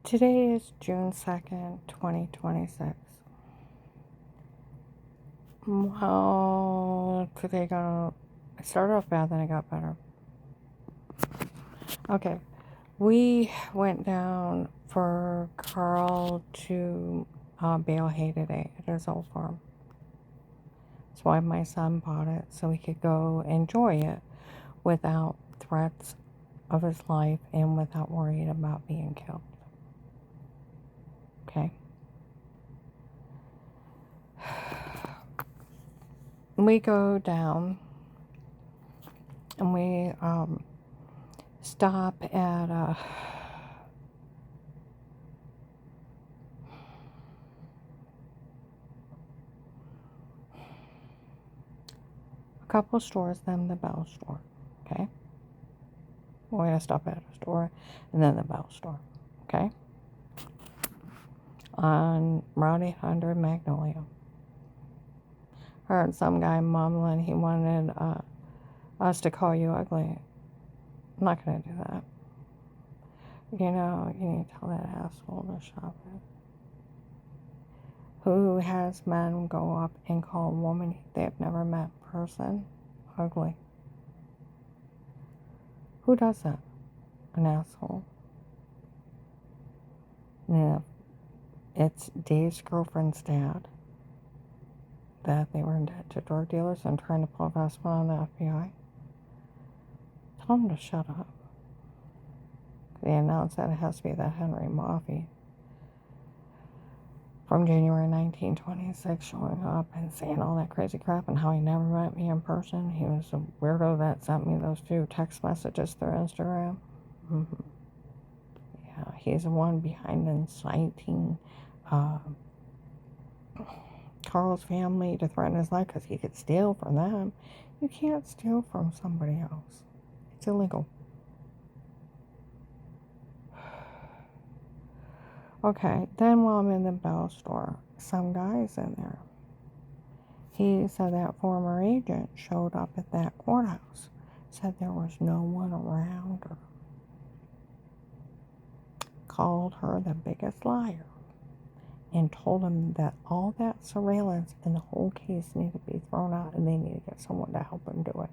Today is June 2nd, 2026. Well, it started off bad, then it got better. Okay, we went down for Carl to bale hay today at his old farm. That's why my son bought it, so he could go enjoy it without threats of his life and without worrying about being killed. Okay? We go down and we stop at a couple stores, then the Bell store. Okay? We're going to stop at a store and then the Bell store. Okay? On Route 800 Magnolia. Heard some guy mumbling he wanted us to call you ugly. I'm not going to do that. You know, you need to tell that asshole to shop it. Who has men go up and call a woman they've never met in person ugly? Who does that? An asshole. And if it's Dave's girlfriend's dad, that they were in debt to drug dealers and trying to pull a fast one on the FBI, tell them to shut up. They announced that it has to be that Henry Moffey from January 1926 showing up and saying all that crazy crap and how he never met me in person. He was a weirdo that sent me those few text messages through Instagram. Yeah, he's the one behind inciting Carl's family to threaten his life because he could steal from them. You can't steal from somebody else. It's illegal. Okay, then while I'm in the Bell store, some guy's in there. He said that former agent showed up at that courthouse. Said there was no one around her. Called her the biggest liar. And told him that all that surveillance and the whole case needed to be thrown out and they need to get someone to help him do it.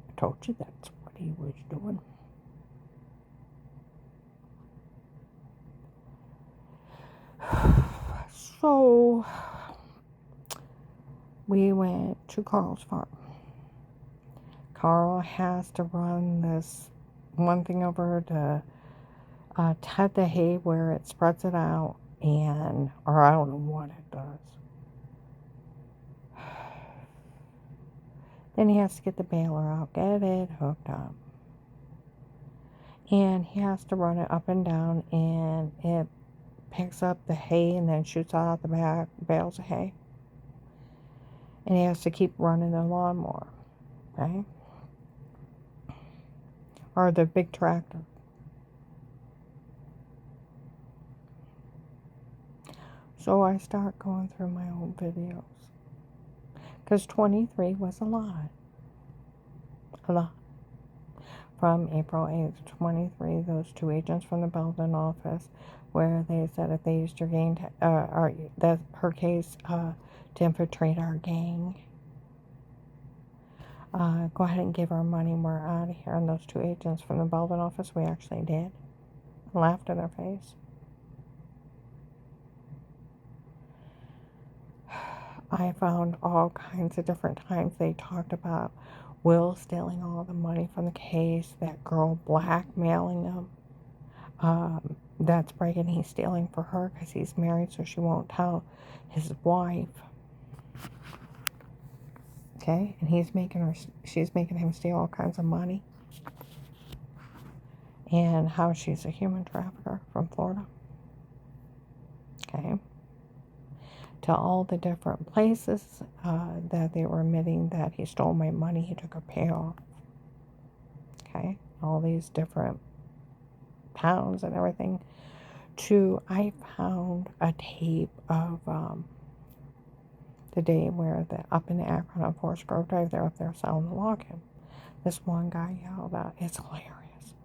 I told you that's what he was doing. So, we went to Carl's farm. Carl has to run this one thing over to ted the hay where it spreads it out, or I don't know what it does. Then he has to get the baler out, get it hooked up. And he has to run it up and down, and it picks up the hay and then shoots out the back bales of hay. And he has to keep running the lawnmower, right? Or the big tractor. So I start going through my old videos. Because 23 was a lot. A lot. From April 8th to 23, those two agents from the Belden office, where they said if they used her her case to infiltrate our gang, go ahead and give our money, we're out of here. And those two agents from the Belden office, we actually did. Laughed in their face. I found all kinds of different times they talked about Will stealing all the money from the case, that girl blackmailing him. That's Bregan, he's stealing for her because he's married, so she won't tell his wife. Okay, and she's making him steal all kinds of money. And how she's a human trafficker from Florida. Okay. To all the different places that they were admitting that he stole my money, he took a payoff. Okay, all these different towns and everything. I found a tape of the day where up in the Akron on Forest Grove Drive, they're up there selling the login. This one guy yelled out, it's hilarious.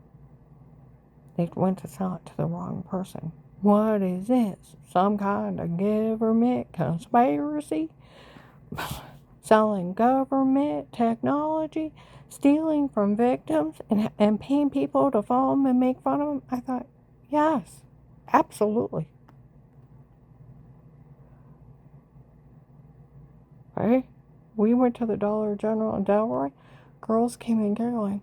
They went to sell it to the wrong person. What is this? Some kind of government conspiracy? Selling government technology? Stealing from victims and paying people to follow them and make fun of them? I thought, yes, absolutely. Right? We went to the Dollar General in Delroy. Girls came in giggling.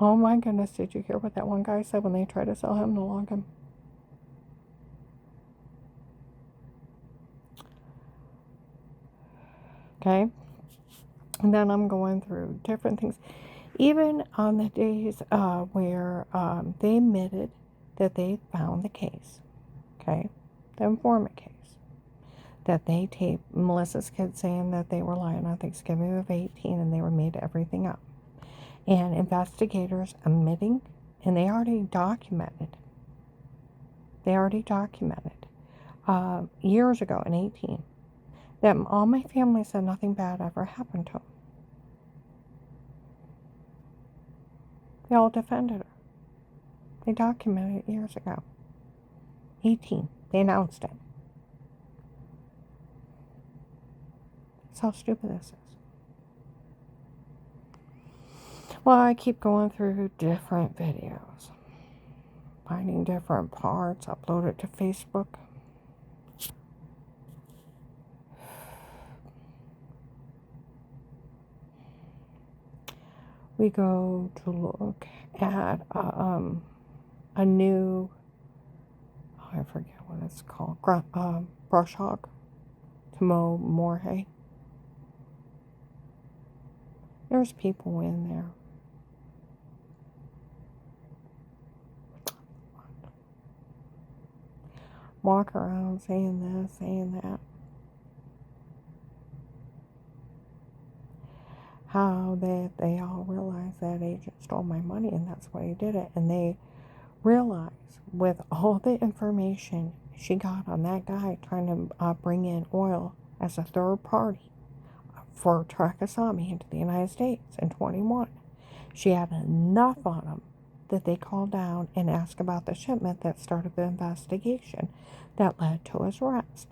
Oh my goodness, did you hear what that one guy said when they tried to sell him the login? Okay? And then I'm going through different things. Even on the days where they admitted that they found the case, okay? The informant case. That they taped Melissa's kids saying that they were lying on Thanksgiving of 18 and they were made everything up. And investigators admitting, and they already documented, years ago in 18, that all my family said nothing bad ever happened to them. They all defended her. They documented it years ago. 18. They announced it. That's how stupid this is. Well, I keep going through different videos. Finding different parts. Upload it to Facebook. We go to look at a new, I forget what it's called, brush hog to mow more hay. There's people in there. Walk around saying this, saying that. How that they all realize that agent stole my money and that's why he did it. And they realize with all the information she got on that guy trying to bring in oil as a third party for Trakasami into the United States in 21. She had enough on him that they called down and asked about the shipment that started the investigation that led to his arrest.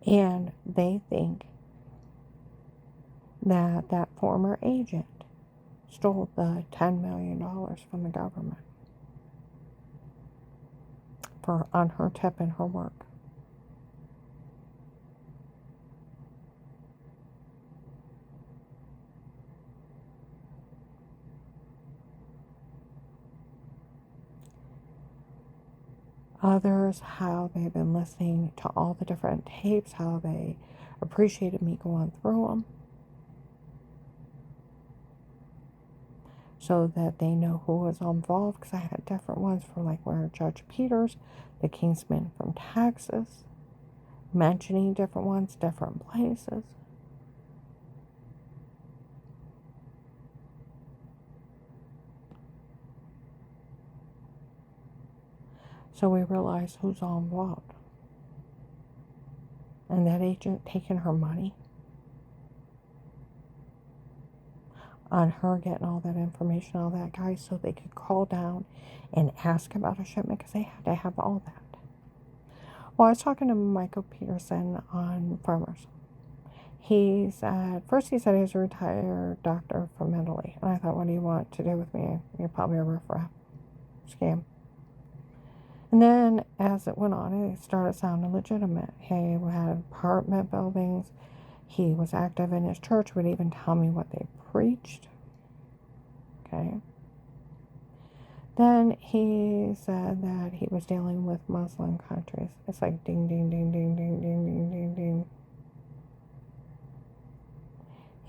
And they think that that former agent stole the $10 million from the government on her tip and her work. Others, how they've been listening to all the different tapes, how they appreciated me going through them, so that they know who was involved, because I had different ones for like where Judge Peters, the Kingsman from Texas, mentioning different ones, different places. So we realized who's all involved. And that agent taking her money on her getting all that information, all that guy, so they could call down and ask about a shipment because they had to have all that. Well, I was talking to Michael Peterson on Farmers. He said he was a retired doctor from Italy. And I thought, what do you want to do with me? You're probably a riffraff scam. And then as it went on, it started sounding legitimate. He had apartment buildings. He was active in his church, would even tell me what they preached. Okay. Then he said that he was dealing with Muslim countries. It's like ding, ding, ding, ding, ding, ding, ding, ding,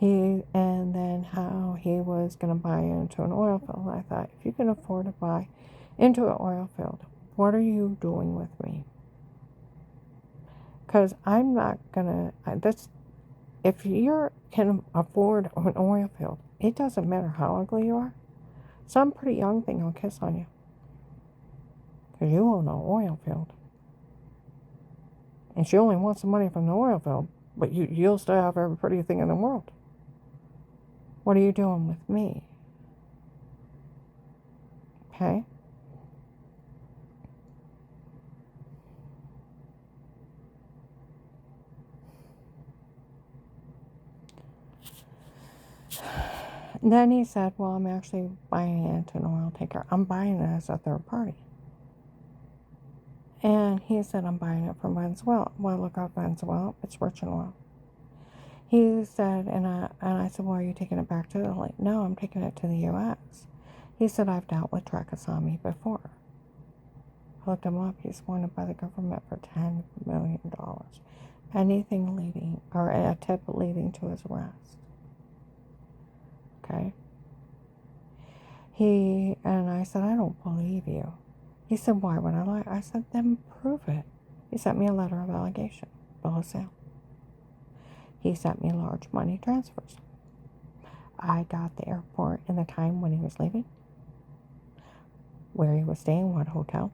ding. And then how he was going to buy into an oil field. I thought, if you can afford to buy into an oil field, what are you doing with me? Because I'm not going to, if you can afford an oil field, it doesn't matter how ugly you are. Some pretty young thing will kiss on you. Because you own an oil field. And she only wants the money from the oil field. But you'll still have every pretty thing in the world. What are you doing with me? Okay? And then he said, well, I'm actually buying it an oil tanker. I'm buying it as a third party. And he said, I'm buying it from Venezuela. Well, look up Venezuela. It's rich in oil. He said, and I said, well, are you taking it back to Italy? No, I'm taking it to the U.S. He said, I've dealt with Trekasami before. I looked him up. He's wanted by the government for $10 million. Anything leading, or a tip leading to his arrest. Okay? And I said, I don't believe you. He said, why would I lie? I said, then prove it. He sent me a letter of allegation, bill of sale. He sent me large money transfers. I got the airport and the time when he was leaving, where he was staying, what hotel.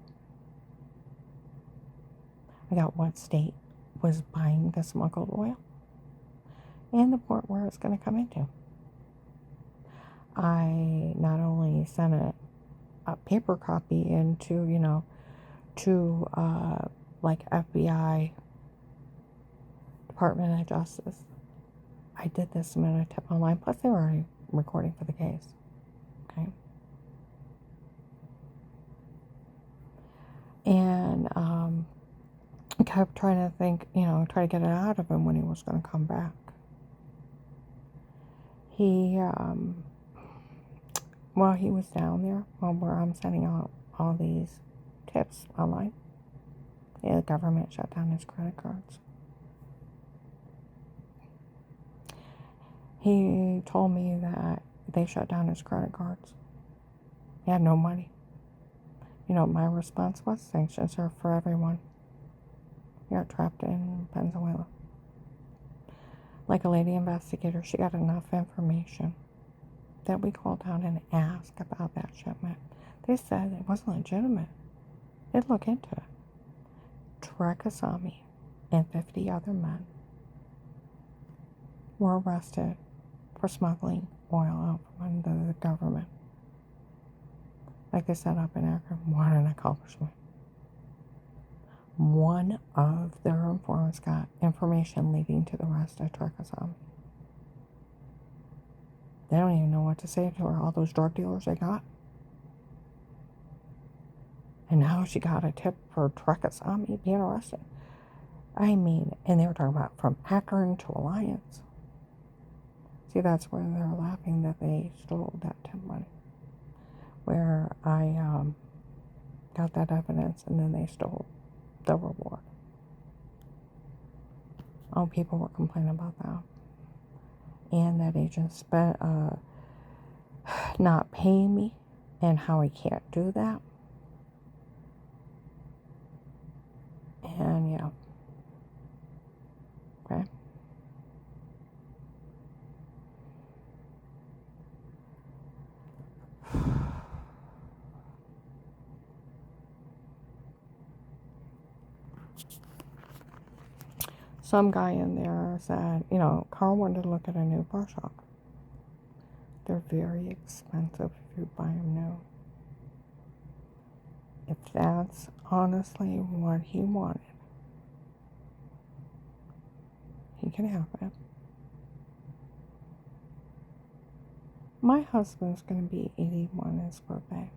I got what state was buying the smuggled oil, and the port where it's going to come into. I not only sent a paper copy into, to like FBI, Department of Justice. I did this submit a tip online, plus they were already recording for the case. Okay. And I kept trying to think, try to get it out of him when he was going to come back. He was down there where I'm sending out all these tips online. The government shut down his credit cards. He told me that they shut down his credit cards. He had no money. You know what my response was? Sanctions are for everyone. He got trapped in Venezuela. Like a lady investigator, she got enough information that we called down and asked about that shipment. They said it wasn't legitimate. They'd look into it. Trekasami and 50 other men were arrested for smuggling oil out from under the government. Like they set up in Akron. What an accomplishment. One of their informants got information leading to the arrest of Trekasami. They don't even know what to say to her, all those drug dealers they got. And now she got a tip for Trekasami being arrested. I mean, and they were talking about from Akron to Alliance. See, that's where they're laughing that they stole that tip money. Where I got that evidence and then they stole the reward. Oh, people were complaining about that. And that agent spent not paying me and how he can't do that. And yeah. Okay. Some guy in there said, Carl wanted to look at a new bar shop. They're very expensive if you buy them new. If that's honestly what he wanted, he can have it. My husband's going to be 81 his birthday.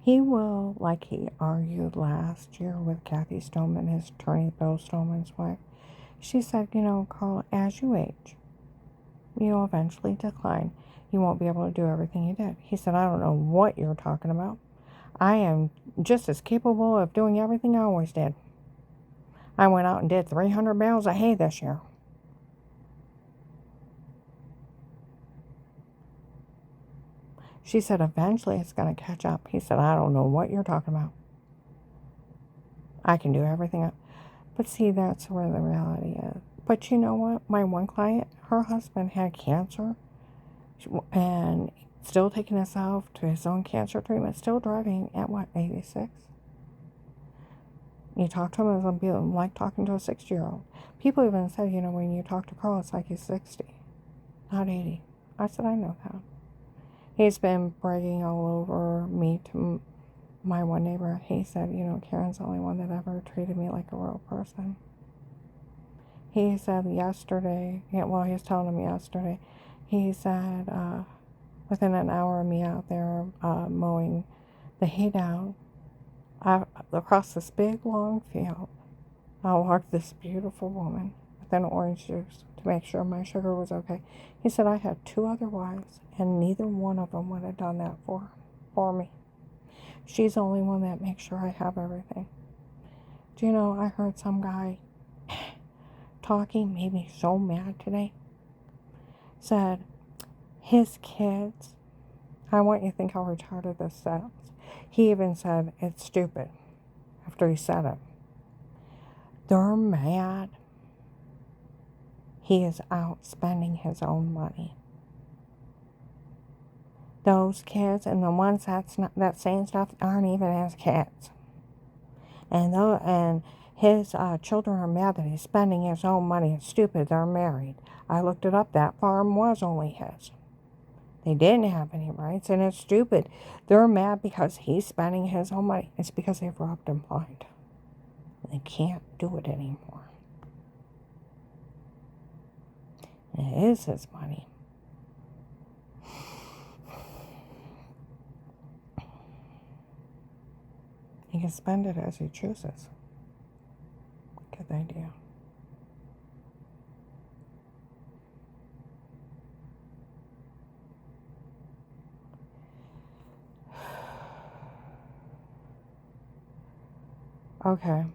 He will, like he argued last year with Kathy Stoneman, his attorney, Bill Stoneman's wife. She said, Carl, as you age, you'll eventually decline. You won't be able to do everything you did. He said, I don't know what you're talking about. I am just as capable of doing everything I always did. I went out and did 300 bales of hay this year. She said, eventually it's going to catch up. He said, I don't know what you're talking about. I can do everything. But see, that's where the reality is. But you know what? My one client, her husband had cancer and still taking himself to his own cancer treatment, still driving at 86? You talk to him as like talking to a 60-year-old. People even said, when you talk to Carl, it's like he's 60, not 80. I said, I know that. He's been bragging all over me to my one neighbor. He said, Karen's the only one that ever treated me like a real person. He said yesterday, he was telling him yesterday, he said within an hour of me out there mowing the hay down, across this big long field, I walked this beautiful woman with an orange juice to make sure my sugar was okay. He said I had 2 other wives, and neither one of them would have done that for me. She's the only one that makes sure I have everything. Do you know, I heard some guy talking, made me so mad today. Said his kids, I want you to think how retarded this sounds. He even said it's stupid after he said it. They're mad. He is out spending his own money. Those kids and the ones that's saying stuff aren't even his kids. And his children are mad that he's spending his own money. It's stupid. They're married. I looked it up. That farm was only his. They didn't have any rights, and it's stupid. They're mad because he's spending his own money. It's because they've robbed him blind. They can't do it anymore. It is his money. He can spend it as he chooses. Get the idea. Okay.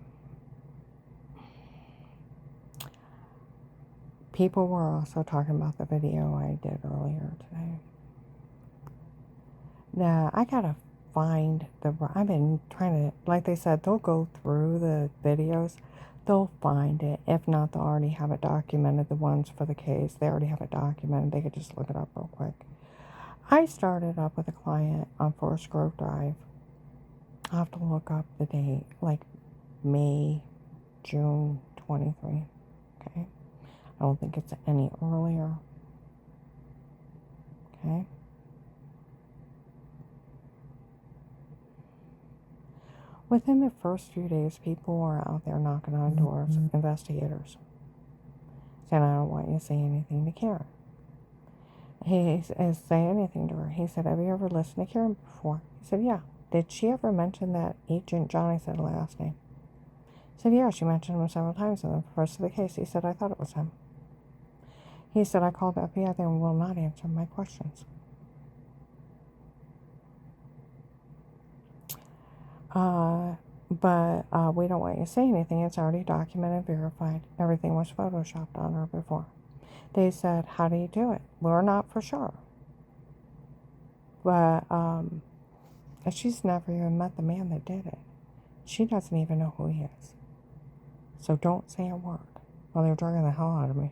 People were also talking about the video I did earlier today. Now, I gotta find I've been trying to, like they said, they'll go through the videos. They'll find it. If not, they'll already have it documented. The ones for the case, they already have it documented. They could just look it up real quick. I started up with a client on Forest Grove Drive. I'll have to look up the date, like May, June 23. Okay? I don't think it's any earlier. Okay? Within the first few days, people were out there knocking on doors, investigators, saying, I don't want you to say anything to Karen. He is saying anything to her. He said, have you ever listened to Karen before? He said, yeah. Did she ever mention that Agent Johnny said last name? He said, yeah, she mentioned him several times in the first of the case. He said, I thought it was him. He said, I called the FBI. They will not answer my questions. But we don't want you to say anything. It's already documented, verified. Everything was photoshopped on her before. They said, how do you do it? We're not for sure. But she's never even met the man that did it. She doesn't even know who he is. So don't say a word. Well, they're drugging the hell out of me.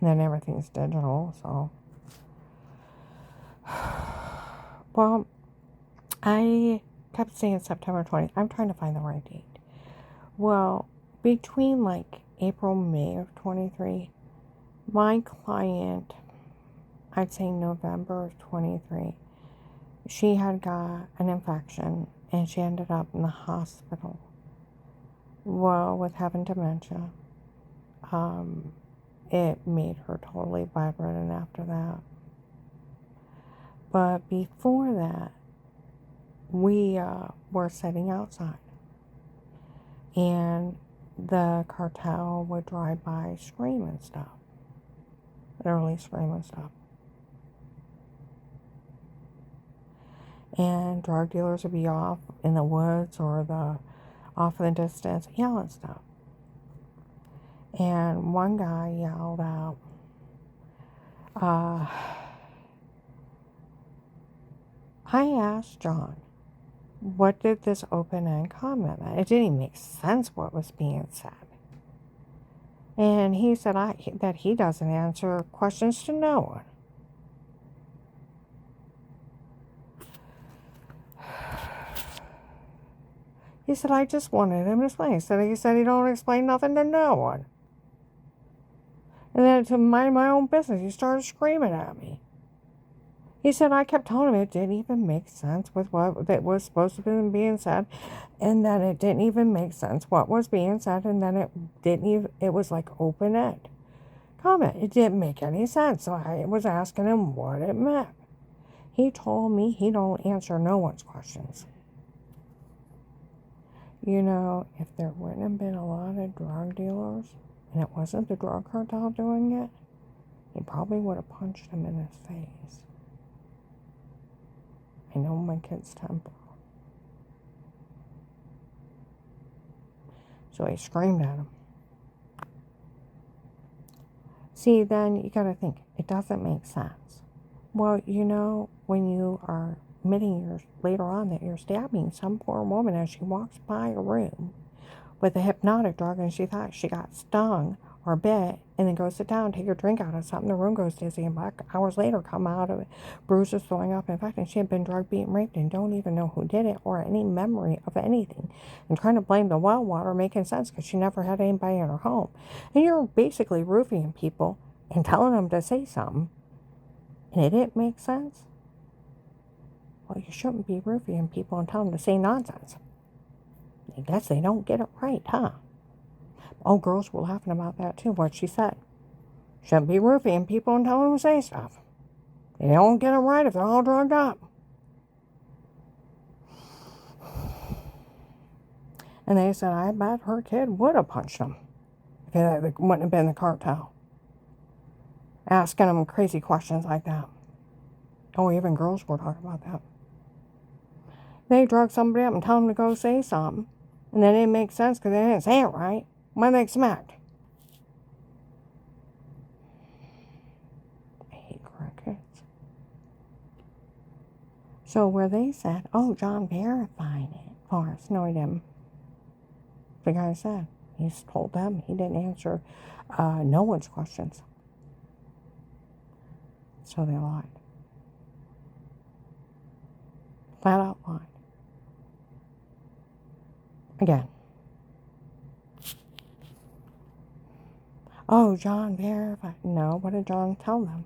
And then everything's digital, so. Well, I kept saying September 20th. I'm trying to find the right date. Well, between like April, May of 23, my client, I'd say November of 23, she had got an infection and she ended up in the hospital. Well, with having dementia, it made her totally bedridden after that. But before that, we were sitting outside, and the cartel would drive by, scream and stuff. Literally scream and stuff. And drug dealers would be off in the woods or off in the distance yelling stuff. And one guy yelled out, I asked John, what did this open-end comment mean? It didn't even make sense what was being said. And he said that he doesn't answer questions to no one. He said, I just wanted him to explain. He said he don't explain nothing to no one. And then to mind my own business, he started screaming at me. He said I kept telling him it didn't even make sense with what that was supposed to be being said, and then it didn't even make sense what was being said, and then it didn't even, it was like open-end comment. It didn't make any sense, so I was asking him what it meant. He told me he don't answer no one's questions. You know, if there wouldn't have been a lot of drug dealers, and it wasn't the drug cartel doing it, he probably would have punched him in his face. I know my kid's temper. So he screamed at him. See, then you gotta think, it doesn't make sense. Well, you know, when you are admitting later on that you're stabbing some poor woman as she walks by a room with a hypnotic drug and she thought she got stung or bit, and then go sit down, take her drink out of something, the room goes dizzy, and back hours later come out of it, bruises, throwing up, in fact, and she had been drug, beaten, raped, and don't even know who did it or any memory of anything, and trying to blame the well water, making sense because she never had anybody in her home. And you're basically roofing people and telling them to say something, and it didn't make sense. Well, you shouldn't be roofing people and telling them to say nonsense. I guess they don't get it right, huh? Oh, girls were laughing about that too, what she said. Shouldn't be roofing people and telling them to say stuff. They don't get it right if they're all drugged up. And they said, I bet her kid would have punched him if it wouldn't have been the cartel. Asking them crazy questions like that. Oh, even girls were talking about that. They drug somebody up and tell them to go say something. And then it didn't make sense because they didn't say it right. When they smacked. I hate crickets. So where they said, oh, John verified it for us. No, he didn't. The guy said, he told them he didn't answer no one's questions. So they lied. Flat out lied. Again. Oh, John verified. No, what did John tell them?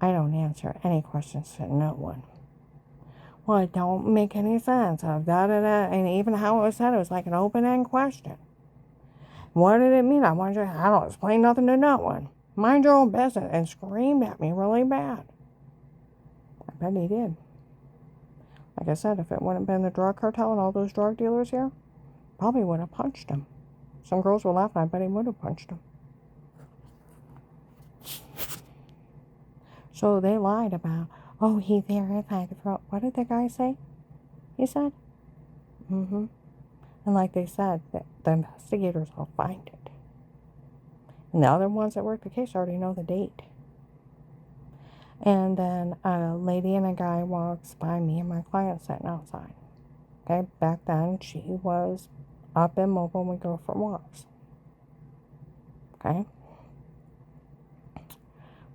I don't answer any questions to no one. Well, it don't make any sense. And even how it was said, it was like an open-end question. What did it mean? I don't explain nothing to no one. Mind your own business. And screamed at me really bad. I bet he did. Like I said, if it wouldn't have been the drug cartel and all those drug dealers here, probably would have punched him. Some girls were laughing. I bet he would have punched him. So they lied about, oh, he verified the fraud. What did the guy say? He said? Mm-hmm. And like they said, the investigators will find it. And the other ones that work the case already know the date. And then a lady and a guy walks by me and my client sitting outside. Okay, back then she was up and mobile and we go for walks. Okay.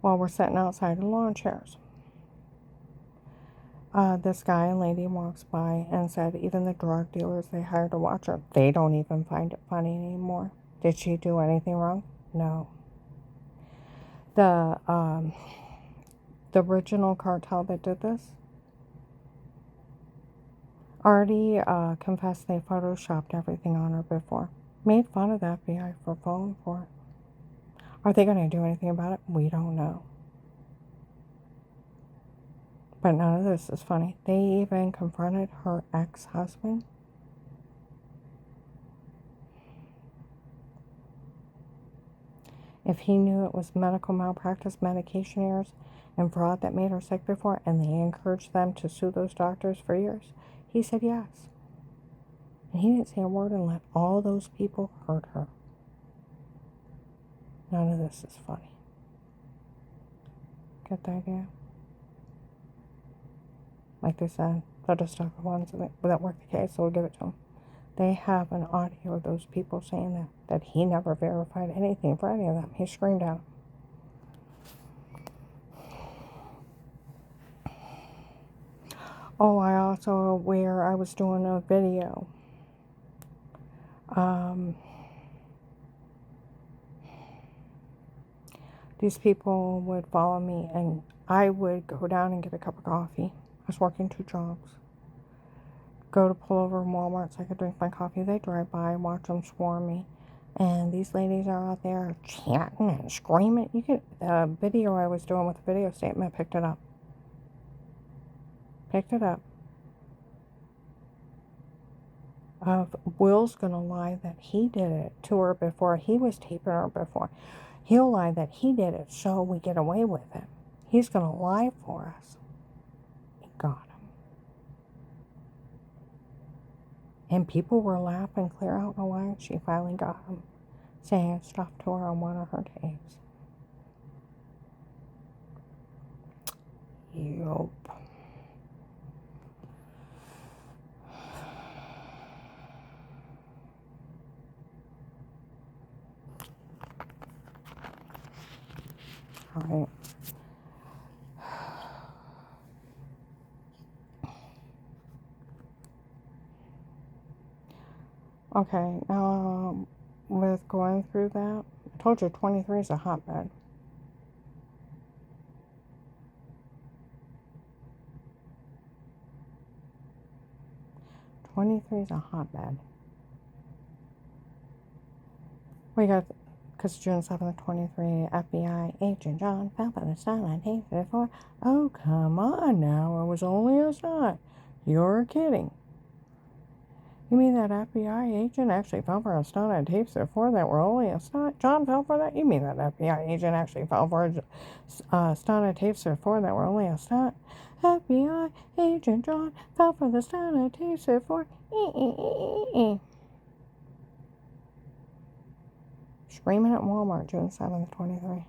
While we're sitting outside in lawn chairs. This guy and lady walks by and said even the drug dealers they hired to watch her, they don't even find it funny anymore. Did she do anything wrong? No. The original cartel that did this already confessed they photoshopped everything on her before. Made fun of the FBI for falling for it. Are they going to do anything about it? We don't know. But none of this is funny. They even confronted her ex-husband. If he knew it was medical malpractice, medication errors, and fraud that made her sick before, and they encouraged them to sue those doctors for years, he said yes. And he didn't say a word and let all those people hurt her. None of this is funny. Get the idea? Like they said, they're just the ones that work the case, so we'll give it to them. They have an audio of those people saying that he never verified anything for any of them. He screamed at them. Oh, I also, where I was doing a video Um, these people would follow me, and I would go down and get a cup of coffee. I was working 2 jobs. Go to pull over in Walmart so I could drink my coffee. They drive by, watch them swarm me. And these ladies are out there chanting and screaming. You could, the video I was doing with the video statement picked it up. Picked it up. Of Will's gonna lie that he did it to her before. He was taping her before. He'll lie that he did it so we get away with it. He's gonna lie for us. He got him. And people were laughing clear out in the line. She finally got him, saying stuff to her on one of her tapes. Yup. All right. Okay, with going through that, I told you 23 is a hotbed. '23 is a hotbed. We got, because June 7th, 23, FBI agent John found by the stunt on Tape 34. Oh, come on now, it was only a stunt. You're kidding. You mean that FBI agent actually fell for a stunt on Tape 34 that were only a stunt? John fell for that? You mean that FBI agent actually fell for a stunt on Tape 34 that were only a stunt? FBI agent John fell for the stunt on Tape 34. Screaming at Walmart, June 7th, 23.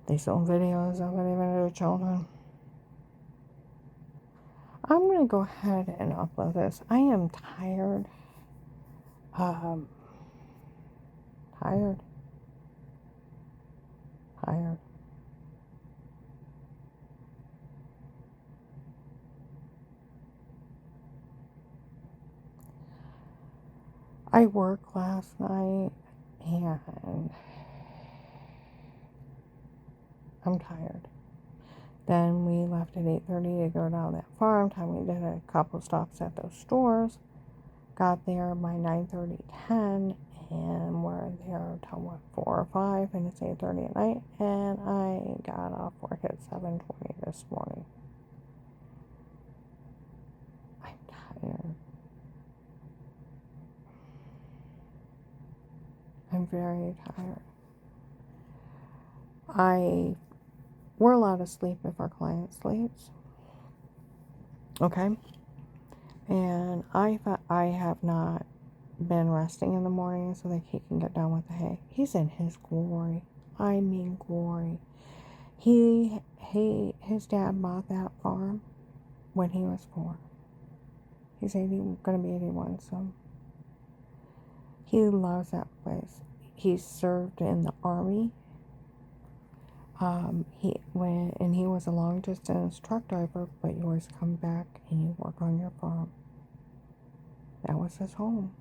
They film videos of it even to their children. I'm going to go ahead and upload this. I am tired. Tired. I worked last night and I'm tired. Then we left at 8:30 to go down that farm. We did a couple stops at those stores. Got there by 9:30, 10, and we're there till what, 4 or 5, and it's 8:30 at night. And I got off work at 7:20 this morning. I'm tired. I'm very tired. We're allowed to sleep if our client sleeps. Okay? And I have not been resting in the morning so that he can get done with the hay. He's in his glory. I mean glory. His dad bought that farm when he was 4. He's going to be 81 soon. He loves that place. He served in the Army. He was a long distance truck driver, but you always come back and you work on your farm. That was his home.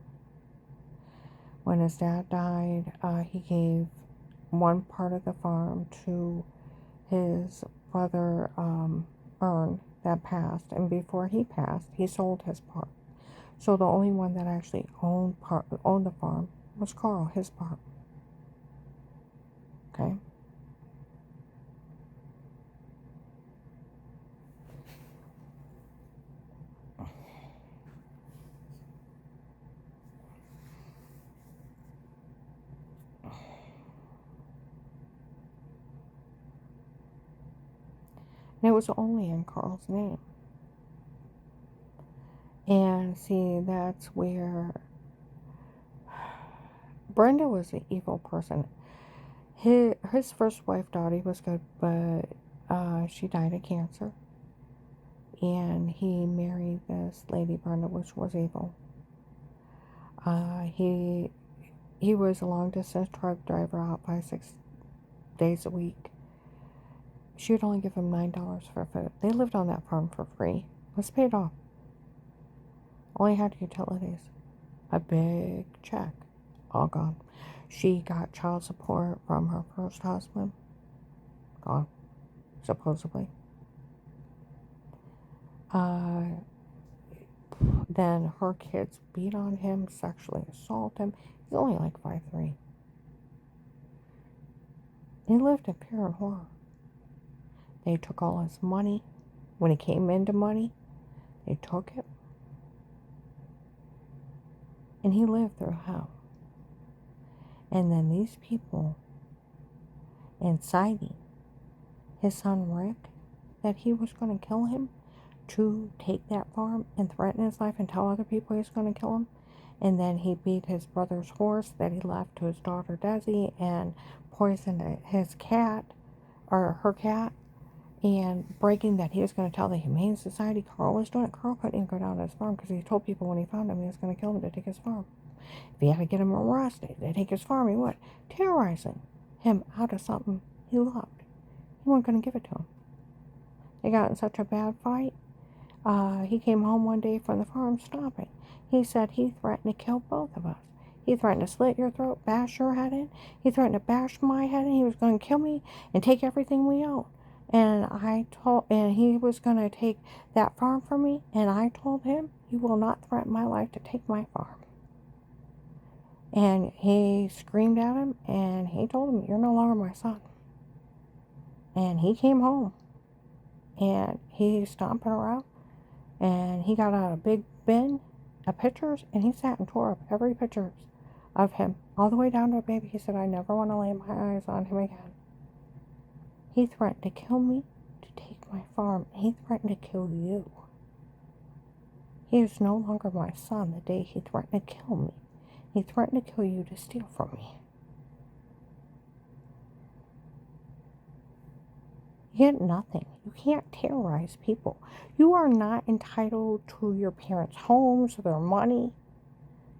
When his dad died, he gave one part of the farm to his brother, Ern, that passed. And before he passed, he sold his part. So the only one that actually owned the farm was Carl, his part. Okay? And it was only in Carl's name. And see, that's where Brenda was an evil person. His first wife, Dottie, was good, but she died of cancer. And he married this lady, Brenda, which was evil. He was a long-distance truck driver out 5-6 days a week. She would only give him $9 for food. They lived on that farm for free. It was paid off. Only had utilities. A big check. All gone. She got child support from her first husband. Gone. Supposedly. Then her kids beat on him, sexually assault him. He's only like 5'3". He lived in fear and horror. They took all his money. When he came into money, they took it. And he lived through hell. And then these people inciting his son Rick that he was going to kill him to take that farm and threaten his life and tell other people he's going to kill him. And then he beat his brother's horse that he left to his daughter Desi and poisoned his cat, or her cat, and breaking that he was going to tell the Humane Society. Carl was doing it. Carl couldn't even go down to his farm because he told people when he found him he was going to kill him to take his farm. If he had to get him arrested, they take his farm, he would. Terrorizing him out of something he loved. He wasn't going to give it to him. They got in such a bad fight. He came home one day from the farm stopping. He said he threatened to kill both of us. He threatened to slit your throat, bash your head in. He threatened to bash my head in. He was going to kill me and take everything we own. And he was going to take that farm from me. And I told him, you will not threaten my life to take my farm. And he screamed at him, and he told him, you're no longer my son. And he came home, and he's stomping around, and he got out a big bin of pictures, and he sat and tore up every picture of him, all the way down to a baby. He said, I never want to lay my eyes on him again. He threatened to kill me to take my farm. He threatened to kill you. He is no longer my son the day he threatened to kill me. He threatened to kill you to steal from me. You get nothing. You can't terrorize people. You are not entitled to your parents' homes, their money.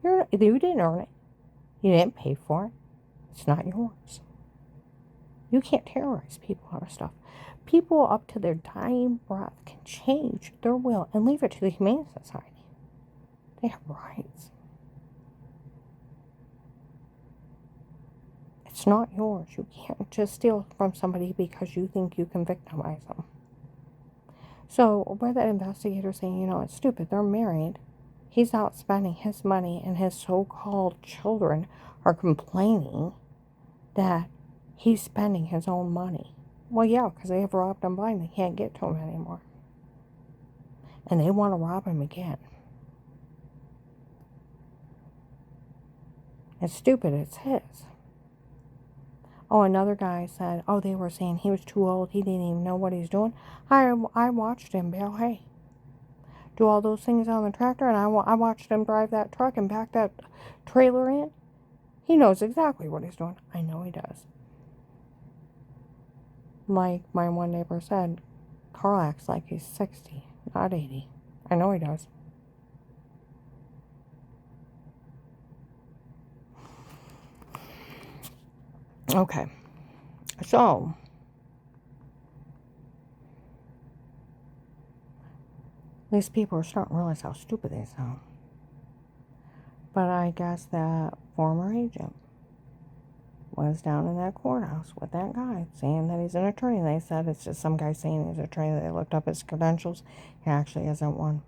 You didn't earn it. You didn't pay for it. It's not yours. You can't terrorize people out of stuff. People up to their dying breath can change their will and leave it to the Humane Society. They have rights. It's not yours. You can't just steal from somebody because you think you can victimize them. So, where that investigator saying, it's stupid, they're married, he's out spending his money, and his so-called children are complaining that he's spending his own money. Well, yeah, because they have robbed him blind. They can't get to him anymore. And they want to rob him again. It's stupid. It's his. Oh, another guy said, they were saying he was too old. He didn't even know what he's doing. I watched him bale hay. Do all those things on the tractor, and I watched him drive that truck and back that trailer in. He knows exactly what he's doing. I know he does. Like my one neighbor said, Carl acts like he's 60, not 80. I know he does. Okay, so these people are starting to realize how stupid they sound. But I guess that former agent was down in that courthouse with that guy saying that he's an attorney. They said it's just some guy saying he's an attorney. They looked up his credentials. He actually isn't one.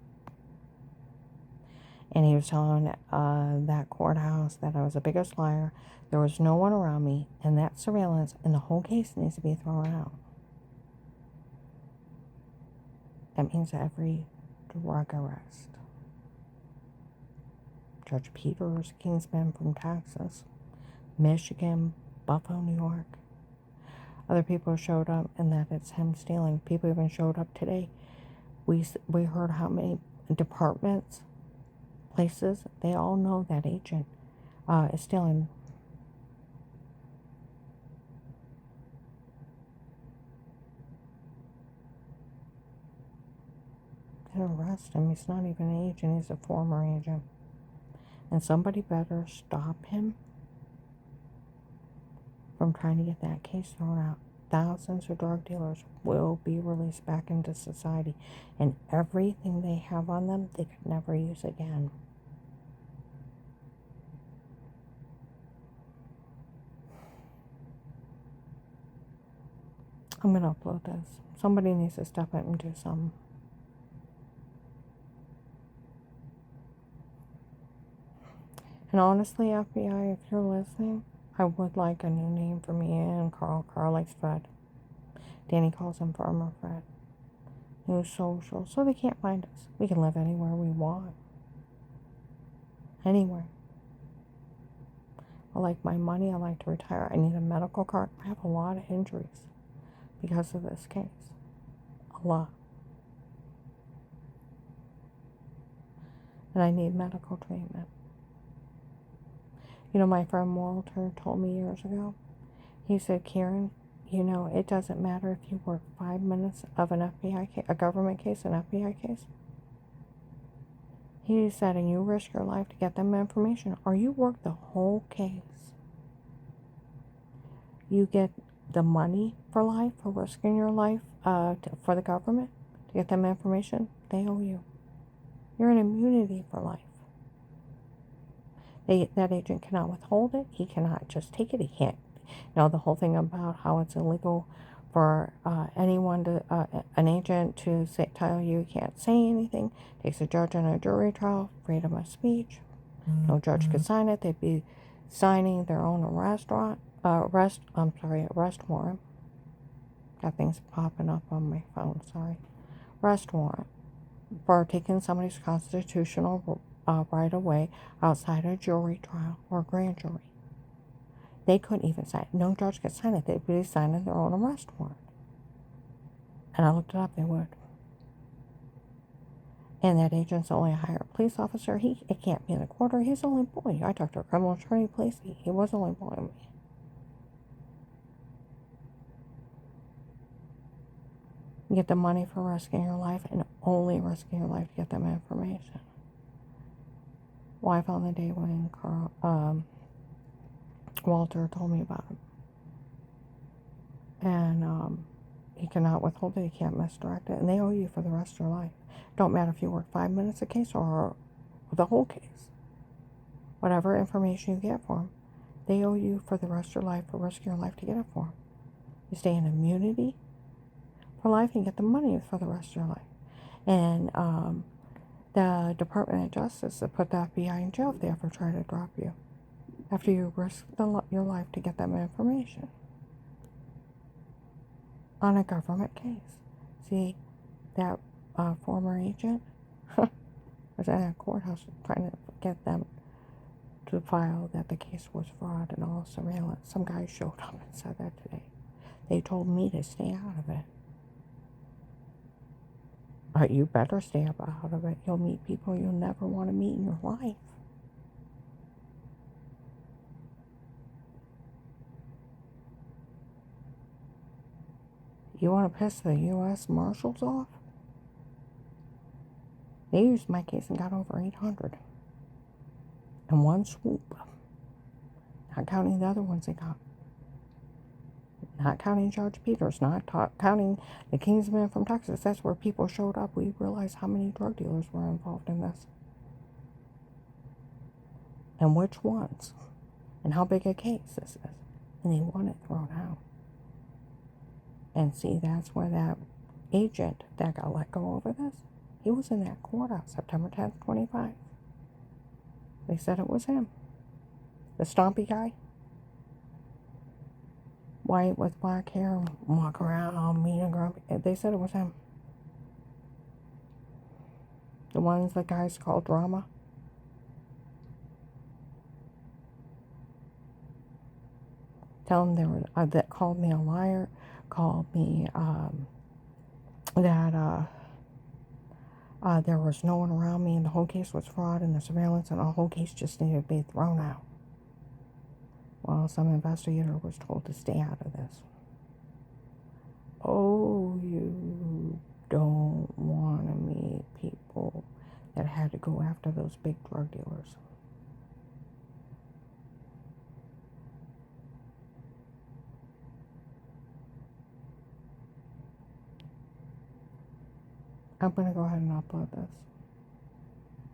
And he was telling that courthouse that I was the biggest liar. There was no one around me, and that surveillance and the whole case needs to be thrown out. That means every drug arrest. Judge Peters, Kingsman from Texas, Michigan, Buffalo, New York. Other people showed up, and that it's him stealing. People even showed up today. We heard how many departments, places, they all know that agent is stealing. They arrest him. He's not even an agent. He's a former agent. And somebody better stop him from trying to get that case thrown out. thousands of drug dealers will be released back into society, and everything they have on them, they could never use again. I'm going to upload this. Somebody needs to step up and do something. And honestly, FBI, if you're listening, I would like a new name for me and Carl. Carl likes Fred. Danny calls him Farmer Fred. New social, so they can't find us. We can live anywhere we want. Anywhere. I like my money. I like to retire. I need a medical card. I have a lot of injuries because of this case. A lot. And I need medical treatment. You know, my friend Walter told me years ago, he said, Karen, you know, it doesn't matter if you work 5 minutes of an FBI case, a government case, an FBI case. He said, and you risk your life to get them information, or you work the whole case. You get the money for life, for risking your life for the government to get them information. They owe you. You're in immunity for life. That agent cannot withhold it. He cannot just take it. He can't. You know, the whole thing about how it's illegal for anyone to, an agent to tell you can't say anything. Takes a judge on a jury trial, freedom of speech. No judge could sign it. They'd be signing their own arrest warrant. Got things popping up on my phone, sorry. Arrest warrant for taking somebody's constitutional right away outside a jury trial or grand jury. They couldn't even sign it. No judge could sign it. They'd be signing their own arrest warrant. And I looked it up, they would. And that agent's only a hired police officer. It can't be in the quarter. He's only employee. I talked to a criminal attorney police. He was only employing me. You get the money for risking your life and only risking your life to get them information. Well, I found the day when Walter told me about it. And he cannot withhold it. He can't misdirect it. And they owe you for the rest of your life. Don't matter if you work 5 minutes a case or the whole case. Whatever information you get for them, they owe you for the rest of your life, for risking your life to get it for them. You stay in immunity for life and get the money for the rest of your life. And the Department of Justice that put the FBI in jail if they ever try to drop you after you risk your life to get them information on a government case. See, that former agent was in a courthouse trying to get them to file that the case was fraud and all surveillance. Some guy showed up and said that today. They told me to stay out of it. But you better stay out of it. You'll meet people you'll never want to meet in your life. You want to piss the U.S. Marshals off? They used my case and got over 800 in one swoop. Not counting the other ones they got. Not counting Judge Peters. Not counting the Kingsman from Texas. That's where people showed up. We realized how many drug dealers were involved in this. And which ones. And how big a case this is. And they want it thrown out. And see, that's where that agent that got let go over this, he was in that courthouse September 10th, 25. They said it was him. The stompy guy. White with black hair, walk around all mean and grumpy. They said it was him. The ones the guys called drama. Tell them they were that called me a liar, called me that there was no one around me and the whole case was fraud and the surveillance and the whole case just needed to be thrown out. Well, some investigator was told to stay out of this. Oh, you don't want to meet people that had to go after those big drug dealers. I'm going to go ahead and upload this.